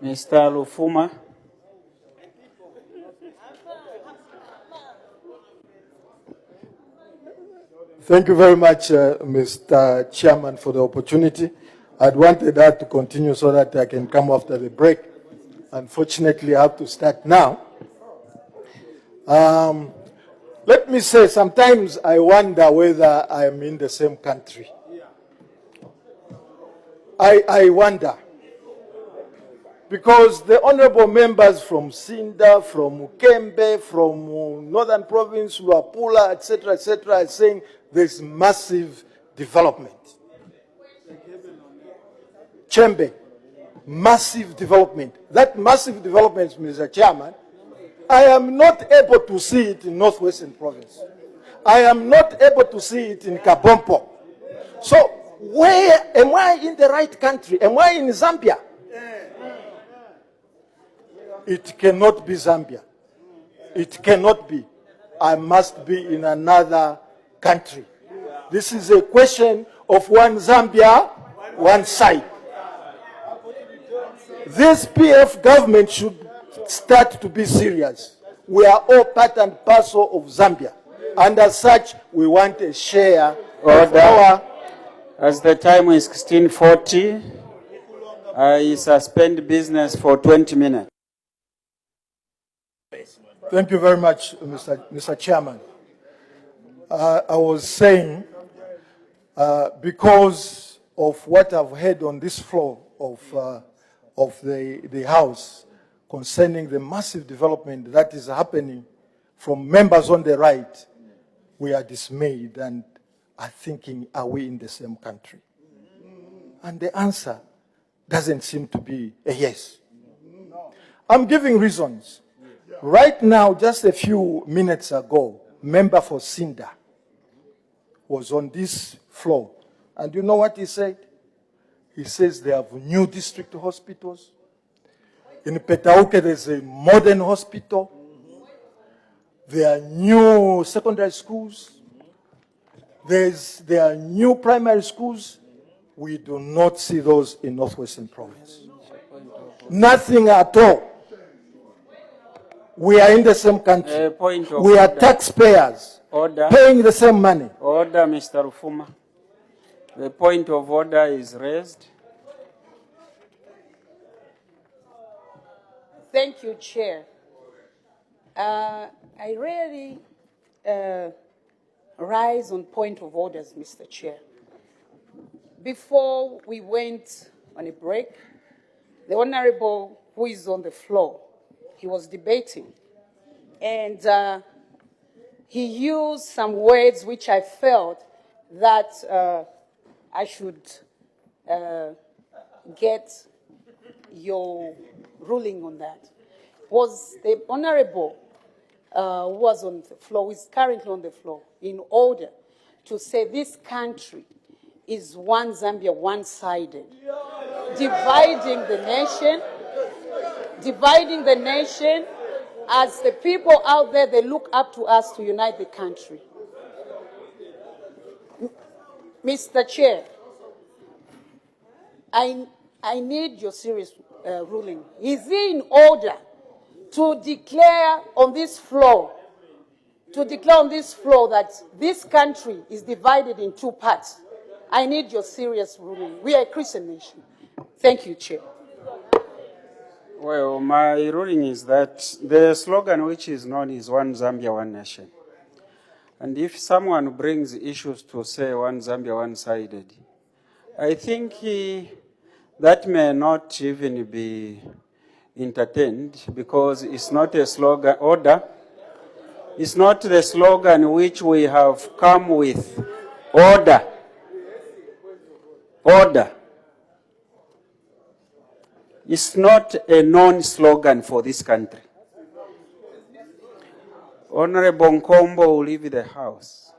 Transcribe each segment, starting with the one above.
Mr. Lufuma. Thank you very much, Mr. Chairman, for the opportunity. I'd wanted that to continue so that I can come after the break. Unfortunately, I have to start now. Let me say, sometimes I wonder whether I am in the same country. I wonder. Because the honorable members from Sinda, from Ukembe, from Northern Province, Luapula, etc., are saying there's massive development. Chembe, massive development. That massive development, Mr. Chairman, I am not able to see it in Northwestern Province. I am not able to see it in Kabompo. So, where am I in the right country? Am I in Zambia? It cannot be Zambia. It cannot be. I must be in another country. This is a question of one Zambia, one side. This PF government should start to be serious. We are all part and parcel of Zambia. And as such, we want a share of our... As the time is 16:40, I suspend business for 20 minutes. Thank you very much, Mr. Chairman. I was saying, because of what I've heard on this floor of the House concerning the massive development that is happening from members on the right, we are dismayed and are thinking, are we in the same country? And the answer doesn't seem to be a yes. I'm giving reasons. Right now, just a few minutes ago, member for Sinda was on this floor. And you know what he said? He says they have new district hospitals. In Petauke, there's a modern hospital. There are new secondary schools. There are new primary schools. We do not see those in Northwestern Province. Nothing at all. We are in the same country. We are taxpayers paying the same money. Order, Mr. Lufuma. The point of order is raised. Thank you, Chair. I really rise on point of orders, Mr. Chair. Before we went on a break, the Honorable who is on the floor, he was debating, and he used some words which I felt that I should get your ruling on that. Was the Honorable who was on the floor, who is currently on the floor, in order to say this country is one Zambia, one-sided, dividing the nation, as the people out there, they look up to us to unite the country. Mr. Chair, I need your serious ruling. Is it in order to declare on this floor, that this country is divided in two parts? I need your serious ruling. We are a Christian nation. Thank you, Chair. Well, my ruling is that the slogan which is known is One Zambia, One Nation. And if someone brings issues to say One Zambia, One-sided, I think that may not even be entertained, because it's not a slogan. Order. It's not the slogan which we have come with. Order. Order. It's not a known slogan for this country. Honorable Nkombo will leave the House.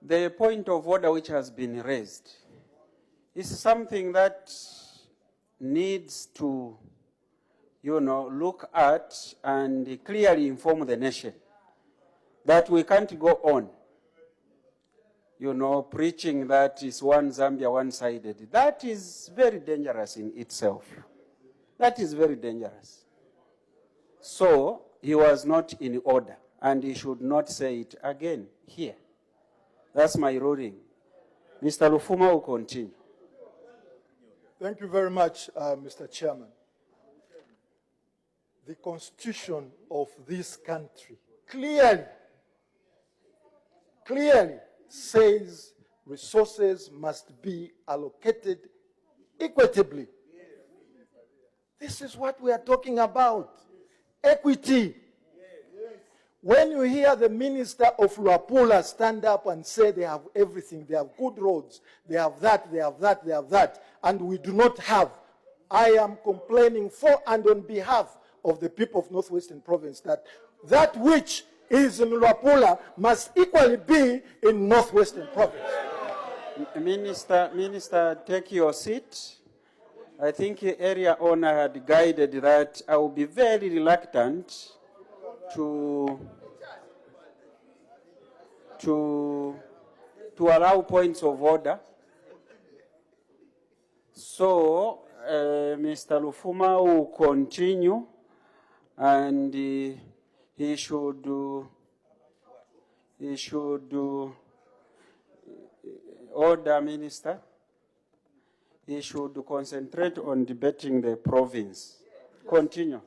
The point of order which has been raised is something that needs to look at and clearly inform the nation that we can't go on, preaching that is one Zambia, one-sided. That is very dangerous in itself. That is very dangerous. So he was not in order, and he should not say it again here. That's my ruling. Mr. Lufuma will continue. Thank you very much, Mr. Chairman. The Constitution of this country clearly says resources must be allocated equitably. This is what we are talking about. Equity. When you hear the minister of Luapula stand up and say they have everything, they have good roads, they have that, they have that, they have that, and we do not have, I am complaining for and on behalf of the people of Northwestern Province that which is in Luapula must equally be in Northwestern Province. Minister, take your seat. I think area owner had guided that I will be very reluctant to allow points of order. So, Mr. Lufuma will continue, and he should order, Minister. He should concentrate on debating the province. Continue.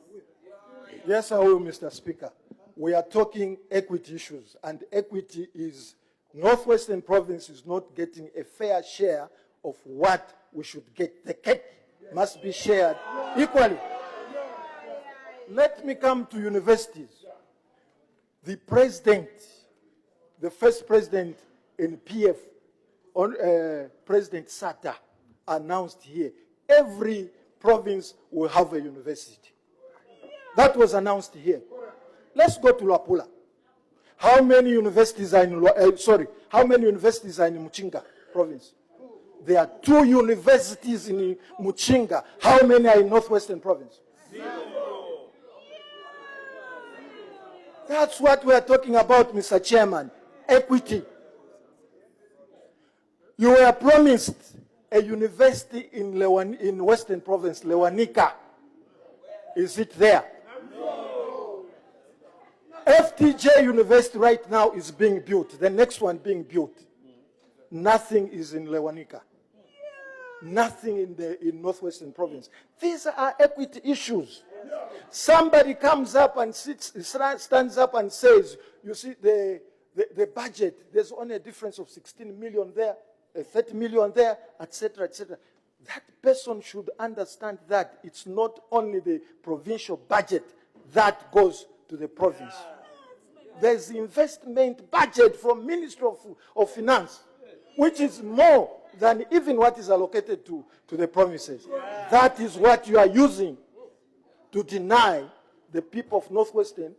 Yes, I will, Mr. Speaker. We are talking equity issues, and equity is Northwestern Province is not getting a fair share of what we should get. The cake must be shared equally. Let me come to universities. The president, the first president in PF, President Sata, announced here, every province will have a university. That was announced here. Let's go to Luapula. How many universities are in Muchinga province? There are 2 universities in Muchinga. How many are in Northwestern Province? 0. That's what we are talking about, Mr. Chairman. Equity. You were promised a university in Western Province, Lewanika. Is it there? No. FTJ University right now is being built. The next one being built. Nothing is in Lewanika. Nothing in Northwestern Province. These are equity issues. Somebody comes up and stands up and says, you see, the budget, there's only a difference of 16 million there, 30 million there, etc., etc. That person should understand that it's not only the provincial budget that goes to the province. There's investment budget from Ministry of Finance, which is more than even what is allocated to the provinces. That is what you are using to deny the people of Northwestern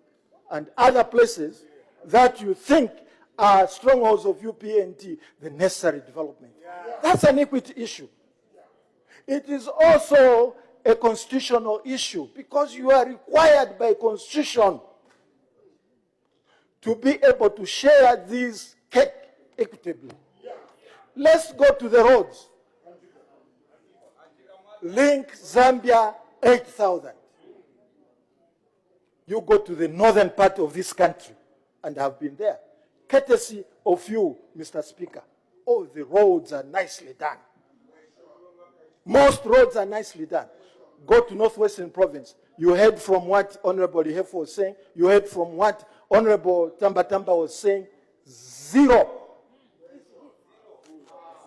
and other places that you think are strongholds of UPND, the necessary development. That's an equity issue. It is also a constitutional issue because you are required by Constitution to be able to share these cake equitably. Let's go to the roads. Link Zambia 8,000. You go to the northern part of this country and have been there. Courtesy of you, Mr. Speaker. Oh, the roads are nicely done. Most roads are nicely done. Go to Northwestern Province. You heard from what Honorable Ihefo was saying. You heard from what Honorable Tamba was saying. 0.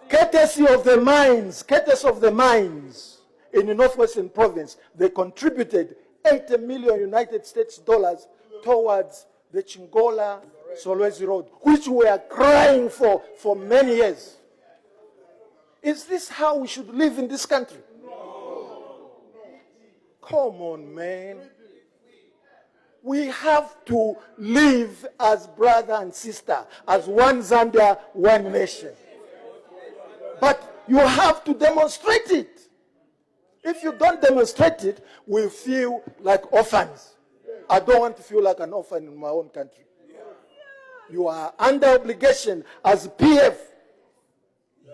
Courtesy of the mines in the Northwestern Province, they contributed 80 million United States dollars towards the Chingola Solwezi Road, which we are crying for many years. Is this how we should live in this country? No. Come on, man. We have to live as brother and sister, as one Zambia, one nation. But you have to demonstrate it. If you don't demonstrate it, we feel like orphans. I don't want to feel like an orphan in my own country. You are under obligation as PF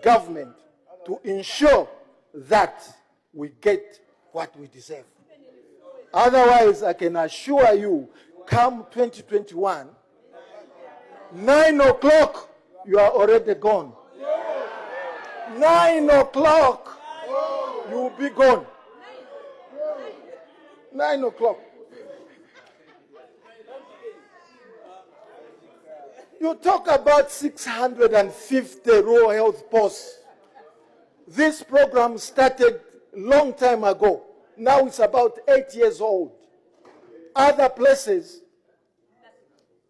government to ensure that we get what we deserve. Otherwise, I can assure you, come 2021, 9 o'clock, you are already gone. 9 o'clock, you will be gone. 9 o'clock. You talk about 650 rural health posts. This program started a long time ago. Now it's about 8 years old. Other places,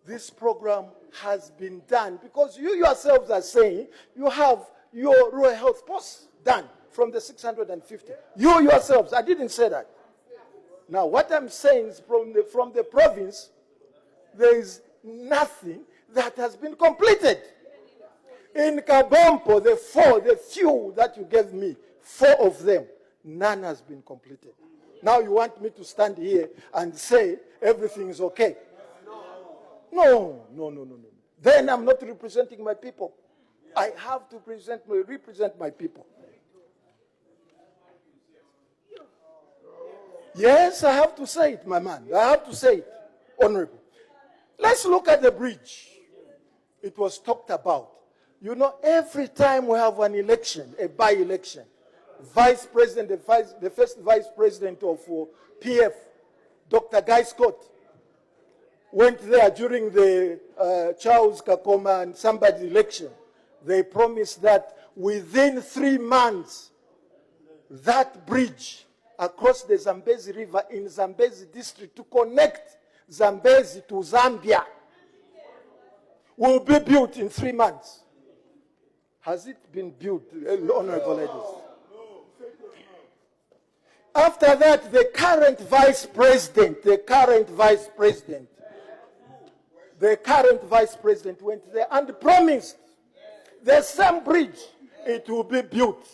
this program has been done because you yourselves are saying you have your rural health posts done from the 650. You yourselves, I didn't say that. Now what I'm saying is from the province, there is nothing that has been completed. In Kabompo, the few that you gave me, 4 of them, none has been completed. Now you want me to stand here and say everything is okay. No. Then I'm not representing my people. I have to represent my people. Yes, I have to say it, my man. I have to say it, Honorable. Let's look at the bridge. It was talked about. You know, every time we have an election, a by-election, Vice President, the first Vice President of PF, Dr. Guy Scott, went there during the Charles Kakoma and somebody's election. They promised that within 3 months, that bridge across the Zambezi River in Zambezi district to connect Zambezi to Zambia will be built in 3 months. Has it been built, honorable ladies? After that, the current vice president went there and promised the same bridge, it will be built.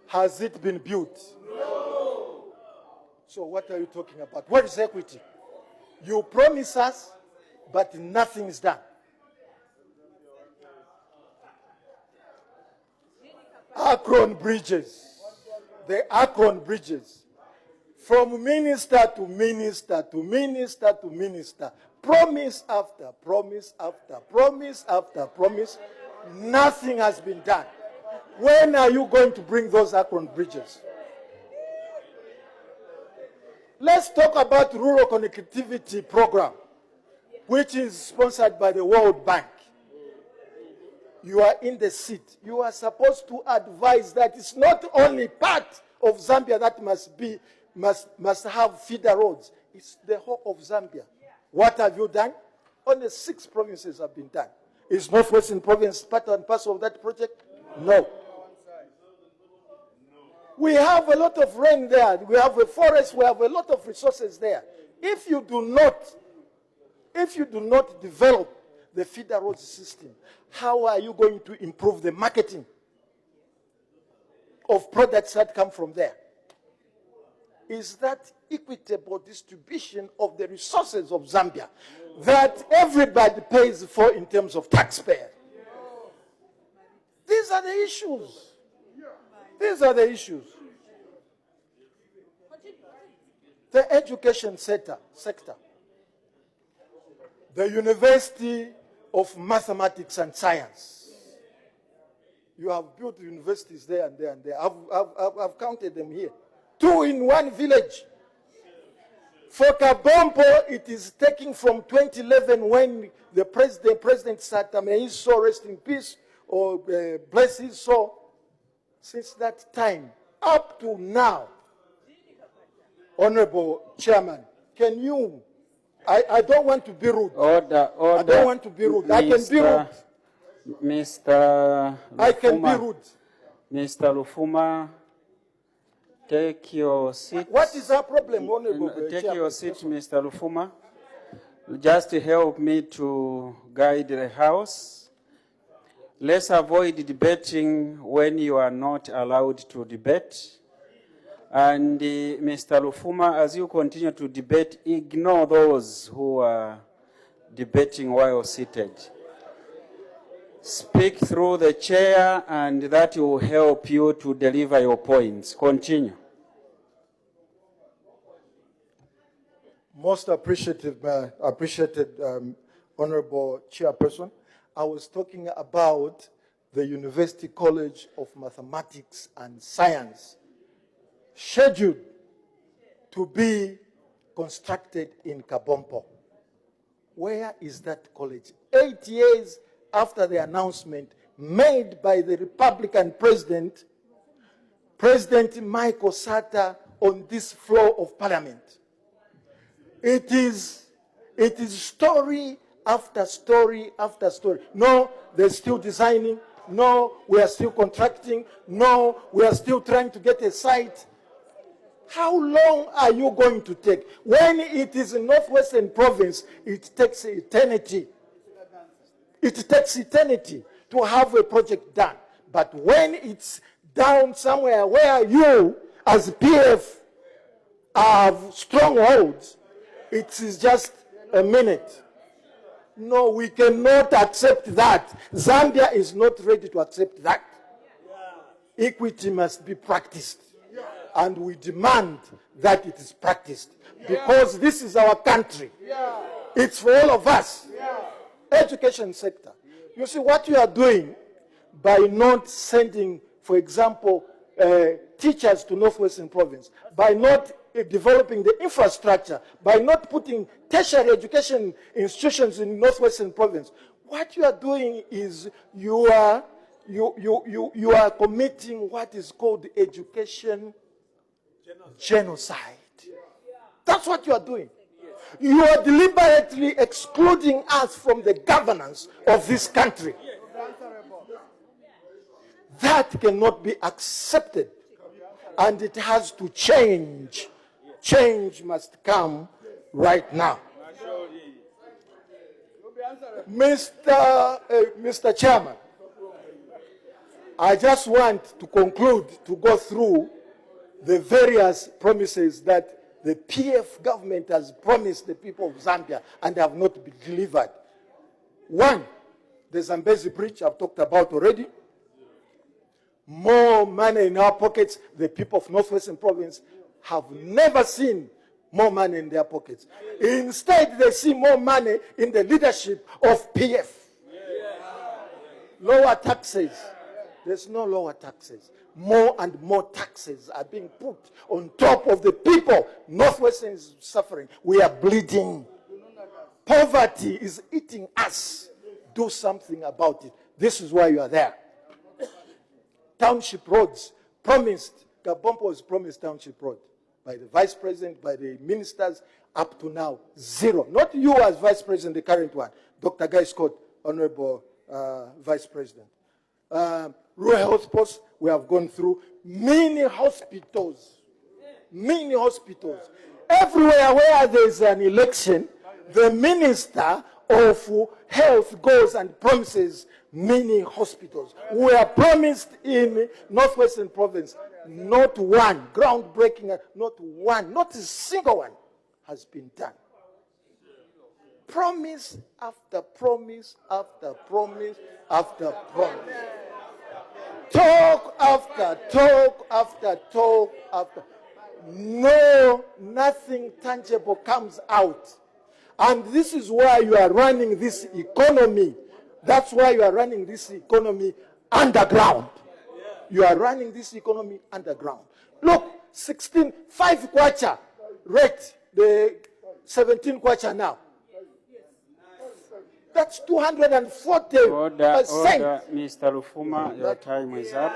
Has it been built? No. So what are you talking about? What is equity? You promise us, but nothing is done. Akron bridges. The Akron bridges. From minister to minister to minister to minister. Promise after promise after promise after promise. Nothing has been done. When are you going to bring those Akron bridges? Let's talk about rural connectivity program, which is sponsored by the World Bank. You are in the seat. You are supposed to advise that it's not only part of Zambia that must have feeder roads. It's the whole of Zambia. What have you done? Only 6 provinces have been done. Is Northwestern Province part and parcel of that project? No. We have a lot of rain there. We have a forest. We have a lot of resources there. If you do not develop the feeder road system, how are you going to improve the marketing of products that come from there? Is that equitable distribution of the resources of Zambia that everybody pays for in terms of taxpayer? These are the issues. These are the issues. The education sector. The University of Mathematics and Science. You have built universities there and there and there. I've counted them here. 2 in 1 village. For Kabompo, it is taking from 2011 when the President Sata, may his soul rest in peace, or bless his soul. Since that time, up to now, Honorable Chairman, can you, I don't want to be rude. Order. I don't want to be rude. I can be rude. Mr. Lufuma, I can be rude. Mr. Lufuma, take your seat. What is our problem, Honorable Take Chairman? your seat, Mr. Lufuma. Just to help me to guide the House. Let's avoid debating when you are not allowed to debate. And Mr. Lufuma, as you continue to debate, ignore those who are debating while seated. Speak through the chair, and that will help you to deliver your points. Continue. Most appreciated Honorable Chairperson. I was talking about the University College of Mathematics and Science, scheduled to be constructed in Kabompo. Where is that college? 8 years after the announcement made by the Republican President, President Michael Sata, on this floor of Parliament. It is story after story after story. No, they're still designing. No, we are still contracting. No, we are still trying to get a site. How long are you going to take? When it is in Northwestern Province, it takes eternity. It takes eternity to have a project done. But when it's down somewhere where you, as PF, have strongholds, it is just a minute. No, we cannot accept that. Zambia is not ready to accept that. Equity must be practiced. And we demand that it is practiced. Because this is our country. It's for all of us. Education sector. You see what you are doing by not sending, for example, teachers to Northwestern Province, by not developing the infrastructure, by not putting tertiary education institutions in Northwestern Province. What you are doing is you are committing what is called education genocide. That's what you are doing. You are deliberately excluding us from the governance of this country. That cannot be accepted. And it has to change. Change must come right now. Mr. Chairman, I just want to conclude, to go through the various promises that the PF government has promised the people of Zambia and have not been delivered. One, the Zambezi Bridge I've talked about already. More money in our pockets. The people of Northwestern Province have never seen more money in their pockets. Instead, they see more money in the leadership of PF. Lower taxes. There's no lower taxes. More and more taxes are being put on top of the people. Northwestern is suffering. We are bleeding. Poverty is eating us. Do something about it. This is why you are there. Township roads promised. Kabompo was promised township road by the vice president, by the ministers. Up to now, zero. Not you as vice president, the current one. Dr. Guy Scott, honorable vice president. Rural health posts, we have gone through. Many hospitals. Many hospitals. Everywhere where there is an election, the minister of health goes and promises many hospitals. We are promised in Northwestern Province, not one, groundbreaking, not one, not a single one has been done. Promise after promise after promise after promise. Talk after talk after talk after. No, nothing tangible comes out. And this is why you are running this economy. That's why you are running this economy underground. You are running this economy underground. Look, 5 kwacha rate, the 17 kwacha now. That's 240%. Order, Mr. Lufuma, your time is up.